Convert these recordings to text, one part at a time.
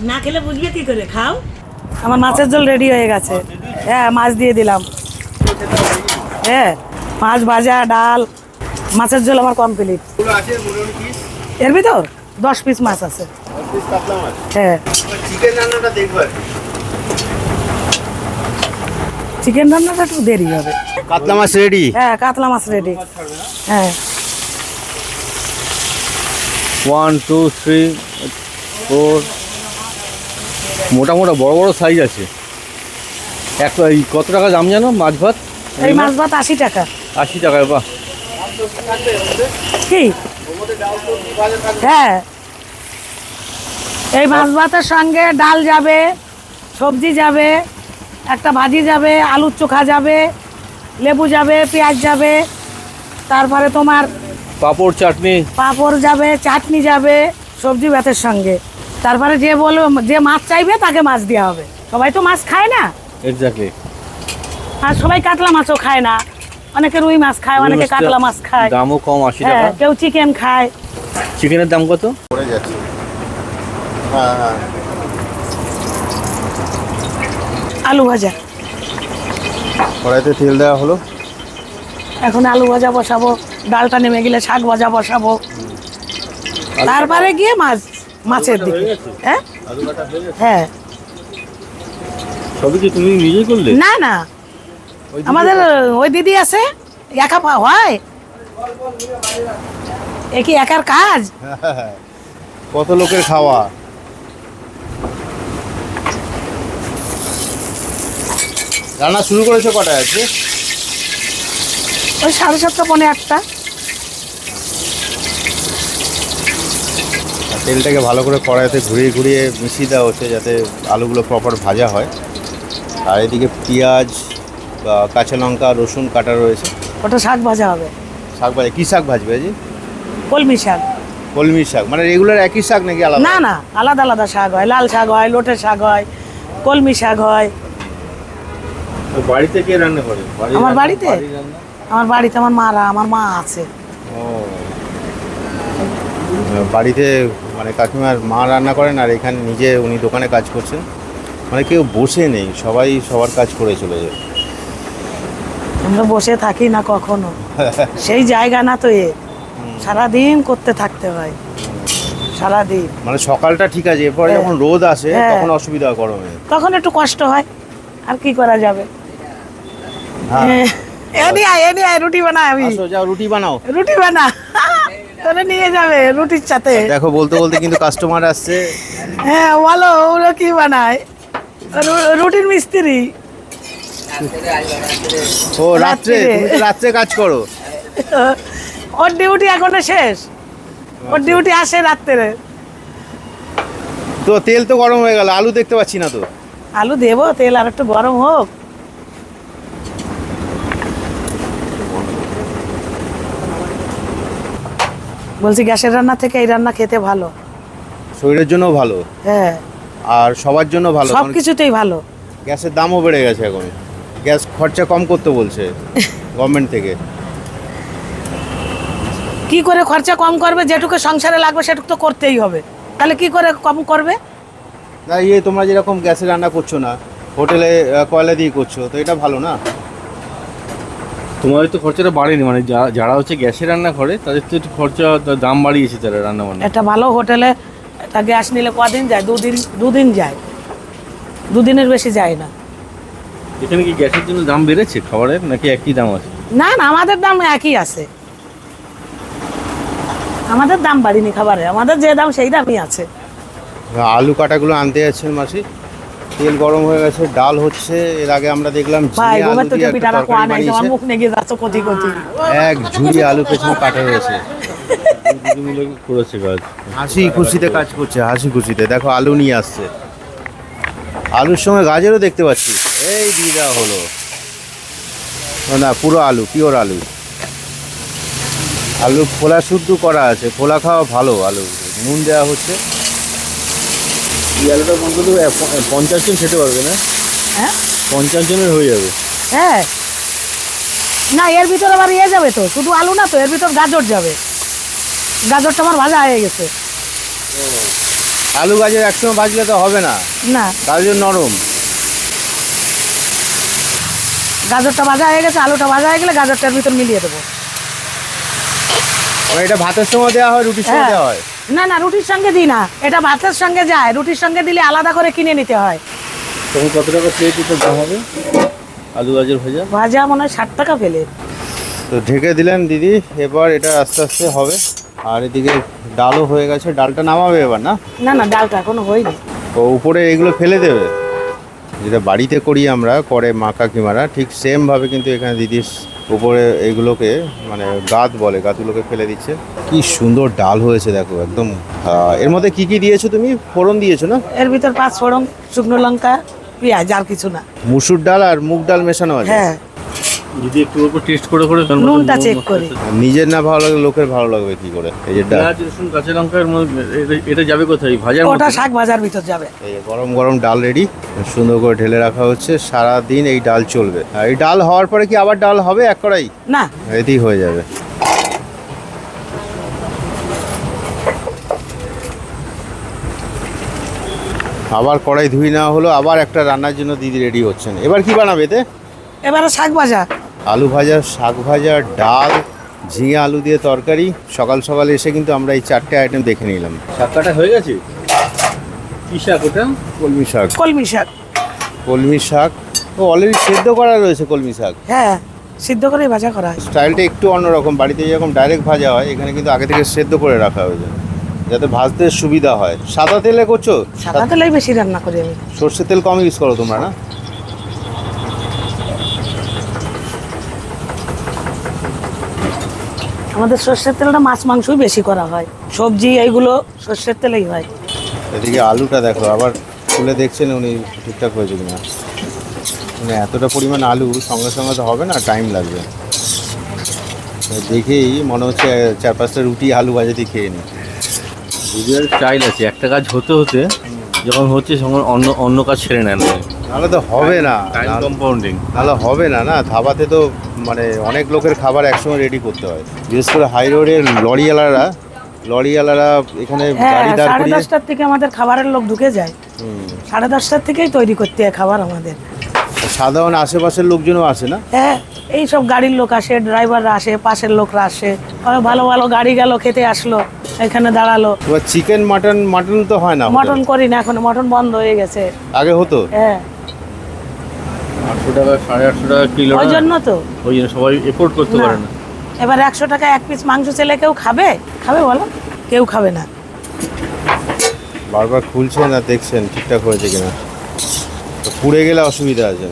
না খেলে বুঝবে কি করে, খাও। আমার মাছের ঝোল রেডি হয়ে গেছে। হ্যাঁ, মাছ দিয়ে দিলাম। হ্যাঁ, মাছ ভাজা, ডাল, মাছের ঝোল আমার কমপ্লিট। এর ভিতর 10 পিস মাছ আছে। হ্যাঁ, চিকেন রান্নাটা একটু দেরি হবে। কাতলা মাছ রেডি? হ্যাঁ, কাতলা মাছ রেডি। হ্যাঁ, 1 2 3 4 মোটা মোটা বড় বড় সাইজ আছে। একটা কত টাকা দাম জানো মাছ ভাত? এই মাছ ভাত 80 টাকা। 80 টাকায়? বাহ। কি? হ্যাঁ, এই মাছ ভাতের সঙ্গে ডাল যাবে, সবজি যাবে, একটা ভাজি যাবে, আলুর চোখা যাবে, লেবু যাবে, পেঁয়াজ যাবে, তারপরে তোমার পাঁপড় চাটনি যাবে, চাটনি যাবে সবজি ভাতের সঙ্গে। তারপরে যে বলবে, যে মাছ চাইবে তাকে মাছ দেওয়া হবে। সবাই তো মাছ খায় না। এক্স্যাক্টলি। আর সবাই কাতলা মাছও খায় না, অনেকে রুই মাছ খায়, অনেকে কাতলা মাছ খায়। দামও কম, 80 হ্যাঁ, টাকা। কেউ চিকেন খায়। চিকেনের দাম কত? পড়ে যাচ্ছে। হ্যাঁ হ্যাঁ, আলু ভাজা, কড়াইতে তেল দেওয়া হলো। এখন আলু ভাজা বসাবো, ডালটা নেমে গেলে শাক ভাজা বসাবো, তারপরে গিয়ে মাছের দিকে। হ্যাঁ হ্যাঁ, সবই কি তুমি নিজেই করলে? না না, আমাদের ওই দিদি আছে, একা হয়? এ কি একার কাজ? কত লোকের খাওয়া। রান্না শুরু করেছো কটায় আজকে? ওই 7:30 পৌনে 8টা। তেলটাকে ভালো করে কড়াইতে ঘুরিয়ে ঘুরিয়ে মিশিয়ে দেওয়া হচ্ছে যাতে আলুগুলো প্রপার ভাজা হয়। আর এদিকে পেঁয়াজ বা কাঁচা লঙ্কা রসুন কাটা রয়েছে। ওটা শাক ভাজা হবে। শাক ভাজা? কী শাক ভাজবে আজ? কলমি শাক। কলমি শাক মানে রেগুলার একই শাক নাকি আলাদা? না না, আলাদা আলাদা শাক হয়। লাল শাক হয়, লোটে শাক হয়, কলমি শাক হয়। বাড়িতে কে রান্না করে? আমার বাড়িতে? আমার বাড়িতে আমার মা আছে। ও, বাড়িতে মানে কাকিমার মা রান্না করেন আর এখানে নিজে উনি দোকানে কাজ করছেন। মানে কেউ বসে নেই, সবাই সবার কাজ করে চলে যায়। আমরা বসে থাকি না কখনো, সেই জায়গা না তো এ, সারাদিন করতে থাকতে হয়, সারাদিন। মানে সকালটা ঠিক আছে, এরপরে যখন রোদ আসে হ্যাঁ, তখন অসুবিধা গরমে। তখন একটু কষ্ট হয়, আর কি করা যাবে। হ্যাঁ, এনি আয় রুটি বানা। আমি আসো, যাও রুটি বানাও। রুটি বানা, তোরে নিয়ে যাবে রুটির সাথে। দেখো বলতে বলতে কিন্তু কাস্টমার আসছে। হ্যাঁ বলো, ওরা কি বানায়? রুটির মিস্ত্রি। ও রাত্রে? তুমি তো রাত্রে কাজ করো? ওর ডিউটি এখনো শেষ, ওর ডিউটি আসে রাত্রে। তো তেল তো গরম হয়ে গেল, আলু দেখতে পাচ্ছি না তো। আলু দেবো, তেল আর একটু গরম হোক। বলছি গ্যাসের রান্না থেকে এই রান্না খেতে ভালো, শরীরের জন্য ভালো। হ্যাঁ, আর সবার জন্য ভালো। সব কিছুতেই ভালো। গ্যাসের দামও বেড়ে গেছে এখন, গ্যাস খরচা কম করতে বলছে গভর্নমেন্ট থেকে। কি করে খরচা কম করবে? যেটুকু সংসারে লাগবে সেটুকু তো করতেই হবে, তাহলে কি করে কম করবে? না তোমরা যেরকম গ্যাসে রান্না করছো না, হোটেলে কয়লা দিয়ে করছো, তো এটা ভালো না? তোমাদের তো খরচাটা বাড়েনি, মানে যারা হচ্ছে গ্যাসে রান্না করে তাদের তো একটু খরচা দাম বাড়িয়েছে তারা রান্না বান্না। একটা ভালো হোটেলে একটা গ্যাস নিলে কদিন যায়? দুদিন যায়, দুদিনের বেশি যায় না। এখানে কি গ্যাসের জন্য দাম বেড়েছে খাবারের, নাকি একই দাম আছে? না না, আমাদের দাম একই আছে, আমাদের দাম বাড়িনি খাবারে, আমাদের যে দাম সেই দামই আছে। আলু কাটাগুলো আনতে যাচ্ছেন মাসি, তেল গরম হয়ে গেছে, ডাল হচ্ছে। এর আগে আমরা দেখলাম ভাই ঝিঙে আলু গোমের তো দিয়ে একটা পিঠাটা তরকারি কোয়া নাই, আমার বানিয়েছে। মুখ নেগে যাচ্ছে কচি কচি। এক ঝুড়ি আলু পেছনে কাটা হয়েছে। দুজন মিলে করেছে কাজ। হাসি খুশিতে কাজ করছে, হাসি খুশিতে। দেখো আলু নিয়ে আসছে, আলুর সঙ্গে গাজরও দেখতে পাচ্ছি। এই দিয়ে দেওয়া হলো, না পুরো আলু, পিওর আলু। আলু খোলা শুদ্ধ করা আছে, খোলা খাওয়া ভালো। আলু নুন দেওয়া হচ্ছে। এই আলুটা বলতে 50 জন খেতে পারবে না? হ্যাঁ 50 জনের হয়ে যাবে। হ্যাঁ, না এর ভিতরে আবার ইয়ে যাবে তো, শুধু আলু না তো, এর ভিতর গাজর যাবে। গাজরটা আমার ভাজা হয়ে গেছে। আলু গাজর একসঙ্গে ভাজলে তো হবে না, না, গাজর নরম। গাজরটা ভাজা হয়ে গেছে, আলুটা ভাজা হয়ে গেলে গাজরটার ভিতর মিলিয়ে দেবো। মানে এটা ভাতের সঙ্গে দেওয়া হয়, রুটির সঙ্গে হ্যাঁ। দেওয়া হয়? না না, রুটির সঙ্গে দিই না, এটা ভাতের সঙ্গে যায়। রুটির সঙ্গে দিলে আলাদা করে কিনে নিতে হয়। তখন কত টাকা প্লেট এটা দাম হবে আলু গাজর ভাজা? ভাজা মনে হয় 60 টাকা পেলে। তো ঢেকে দিলেন দিদি, এবার এটা আস্তে আস্তে হবে। আর এদিকে ডালও হয়ে গেছে, ডালটা নামাবে এবার না? না না, ডালটা এখনো হয়নি। তো উপরে এগুলো ফেলে দেবে, যেটা বাড়িতে করি আমরা, করে মা কাকিমারা, ঠিক সেমভাবে কিন্তু এখানে দিদি উপরে এইগুলোকে মানে গাদ বলে, গাদগুলোকে ফেলে দিচ্ছে। কি সুন্দর ডাল হয়েছে দেখো একদম। এর মধ্যে কি কি দিয়েছো তুমি? ফোড়ন দিয়েছো না? এর ভিতর 5 ফোড়ন, শুকনো লঙ্কা, পেঁয়াজ, আর কিছু না। মুসুর ডাল আর মুগ ডাল মেশানো আছে? হ্যাঁ, যদি একটু অল্প টেস্ট করে নুনটা চেক করি। নিজের না ভালো লাগলে লোকের ভালো লাগবে কি করে? এই যে ডাল, পেঁয়াজ রসুন কাঁচা লঙ্কার মধ্যে এটা যাবে কোথায়? ভাজার ওটা মধ্যে? শাক ভাজার ভিতর যাবে। এই যে গরম গরম ডাল রেডি, সুন্দর করে ঢেলে রাখা হচ্ছে। সারা দিন এই ডাল চলবে। আর এই ডাল হওয়ার পরে কি আবার ডাল হবে এক কড়াই? না, রেডি হয়ে যাবে। আবার কড়াই ধুই নেওয়া হলো, আবার একটা রান্নার জন্য দিদি রেডি হচ্ছেন। এবার কি বানাবে এতে? এবারে শাক ভাজা। আলু ভাজা, শাক ভাজা, ডাল, ঝিঙে আলু দিয়ে তরকারি। সকাল সকাল এসে কিন্তু আমরা এই 4টে আইটেম দেখে নিলাম। শাক কাটা হয়ে গেছে? কি শাক ওটা? কলমি শাক। কলমি শাক। কলমি শাক ও অলরেডি সেদ্ধ করা রয়েছে কলমি শাক। হ্যাঁ, সিদ্ধ করে ভাজা করা হয়। স্টাইলটা একটু অন্যরকম। বাড়িতে যেরকম ডাইরেক্ট ভাজা হয়, এখানে কিন্তু আগে থেকে সেদ্ধ করে রাখা হয়েছে যাতে ভাজতে সুবিধা হয়। সাদা তেলে করছো? সাদা তেলেই বেশি রান্না করি আমি। সর্ষের তেল কম ইউজ করো তোমরা না? আমাদের সর্ষের তেলটা মাছ মাংসই বেশি করা হয়, সবজি এইগুলো সর্ষের তেলেই হয়। এদিকে আলুটা দেখো, আবার খুলে দেখছেন উনি ঠিকঠাক হয়েছে কিনা। মানে এতটা পরিমাণ আলু সঙ্গে সঙ্গে তো হবে না, টাইম লাগবে। দেখেই মনে হচ্ছে 4-5টা রুটি আলু ভাজা দিয়ে খেয়ে নিই। দিদির স্টাইল আছে, একটা কাজ হতে হতে যখন হচ্ছে তখন অন্য অন্য কাজ ছেড়ে নেন। নাহলে তো হবে না, টাইম কম্পাউন্ডিং। নাহলে হবে না। না, ধাবাতে তো মানে অনেক লোকের খাবার একসঙ্গে রেডি করতে হয়। বিশেষ করে হাই রোডের লরিওয়ালারা এখানে হ্যাঁ, গাড়ি দাঁড় 10:30টার থেকে আমাদের খাবারের লোক ঢুকে যায়। 10:30টার থেকেই তৈরি করতে হয় খাবার আমাদের। সাধারণ আশেপাশের লোকজনও আসে না? হ্যাঁ, এই সব গাড়ির লোক আসে, ড্রাইভাররা আসে, পাশের লোকরা আসে। ভালো ভালো গাড়ি গেল, খেতে আসলো, এখানে দাঁড়ালো। এবার চিকেন মাটন তো হয় না? মটন করি না এখন, মটন বন্ধ হয়ে গেছে। আগে হতো? হ্যাঁ, 800 টাকা 850 টাকা কিলো। ওই জন্য তো ওই জন্য সবাই এফোর্ড করতে না। পারে না। এবার 100 টাকা এক পিস মাংস ছেলে কেউ খাবে? খাবে বলো? কেউ খাবে না। বারবার খুলছেন আর দেখছেন ঠিকঠাক হয়েছে কিনা। তো পুড়ে গেলে অসুবিধা আছে।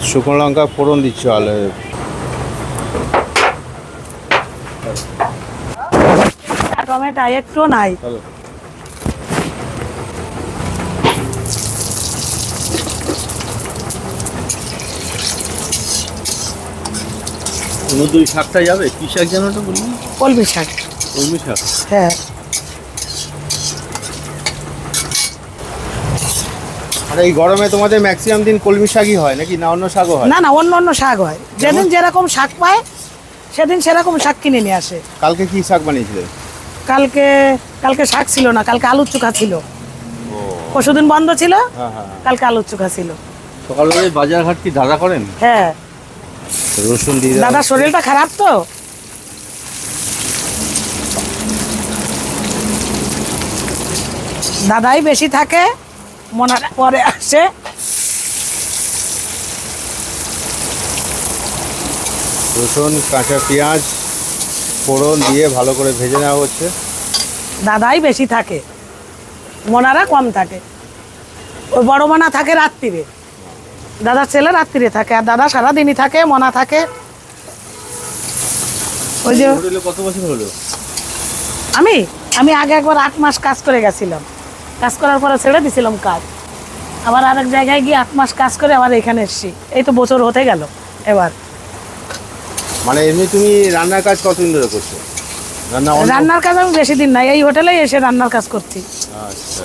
শুকনো লঙ্কা ফোড়ন দিচ্ছ আলু। টমেটো একটু নাই। ওর মধ্যে ওই শাকটা যাবে? কি শাক যেন ওটা বললি? কলমি শাক। কলমি শাক। হ্যাঁ, আর এই গরমে তোমাদের ম্যাক্সিমাম দিন কলমি শাকই হয় নাকি, না অন্য শাকও হয়? না না, অন্য অন্য শাক হয়। যেদিন যেরকম শাক পায় সেদিন সেরকম শাক কিনে নিয়ে আসে। কালকে কি শাক বানিয়েছিলে? কালকে শাক ছিল না, কালকে আলুর চোখা ছিল। পরশুদিন বন্ধ ছিল, হ্যাঁ হ্যাঁ। কালকে আলুর চোখা ছিল। সকালবেলায় বাজার ঘাট কি দাদা করেন? হ্যাঁ, রসুন দিয়ে দাদার শরীরটা খারাপ তো। দাদাই বেশি থাকে, মনে পরে আসে। রসুন কাঁচা পেঁয়াজ ফোড়ন দিয়ে ভালো করে ভেজে নেওয়া হচ্ছে। দাদাই বেশি থাকে, মোনারা কম থাকে। ওই বড় মোনা থাকে রাত্রিরে, দাদার ছেলে রাত্রিরে থাকে, আর দাদা সারাদিনই থাকে, মোনা থাকে। ওই যে হোটেলে কত বছর হলো? আমি আগে একবার 8 মাস কাজ করে গেছিলাম। কাজ করার পরে ছেড়ে দিছিলাম কাজ। আবার আরেক জায়গায় গিয়ে 8 মাস কাজ করে আবার এখানে এসেছি। এই তো বছর হতে গেল এবার। মানে এমনি তুমি রান্নার কাজ কতদিন ধরে করছো? রান্নার কাজ আমি বেশি দিন নাই, এই হোটেলেই এসে রান্নার কাজ করছি। আচ্ছা,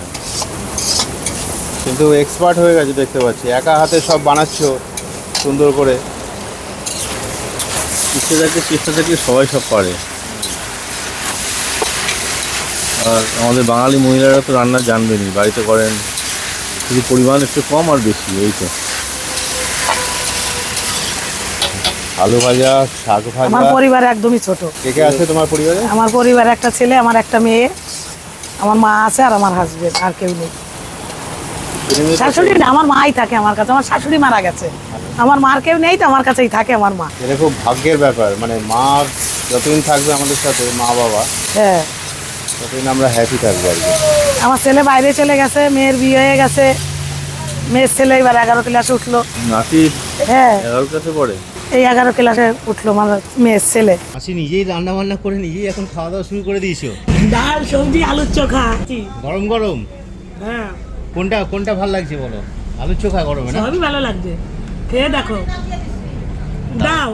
কিন্তু এক্সপার্ট হয়ে গেছে দেখতে পাচ্ছি। একা হাতে সব বানাচ্ছো সুন্দর করে। কি ইচ্ছে থাকে, চেষ্টা থাকলে সবাই সব পারে। আর আমাদের বাঙালি মহিলারা তো রান্না জানবেনই, বাড়িতে করেন, শুধু পরিমাণ একটু কম আর বেশি, এই তো। আলু ভাজা, শাক আমার ভাজা। পরিবার একদমই ছোট। কে কে আছে তোমার পরিবারে? আমার পরিবার একটা ছেলে, আমার একটা মেয়ে, আমার মা আছে আর আমার হাজবেন্ড, আর কেউ নেই। শাশুড়ি না, আমার মাই থাকে আমার কাছে, আমার শাশুড়ি মারা গেছে, আমার মার কেউ নেই তো আমার কাছেই থাকে আমার মা। এটা খুব ভাগ্যের ব্যাপার, মানে মা যতদিন থাকবে আমাদের সাথে, মা বাবা, হ্যাঁ, ততদিন আমরা হ্যাপি থাকবো আর কি। আমার ছেলে বাইরে চলে গেছে, মেয়ের বিয়ে হয়ে গেছে, মেয়ের ছেলে এবার 11 ক্লাসে উঠলো। নাতি হ্যাঁ, 11 ক্লাসে পড়ে। এই 11 ক্লাসে উঠলো মানে মেয়ের ছেলে। মাসি নিজেই রান্না বান্না করে নিজেই এখন খাওয়া দাওয়া শুরু করে দিয়েছো? ডাল, সবজি, আলুর চোখা। গরম গরম? হ্যাঁ, কোনটা ভালো লাগছে বলো? আলুর চোখা গরমে না? সবই ভালো লাগছে, খেয়ে দেখো। দাও।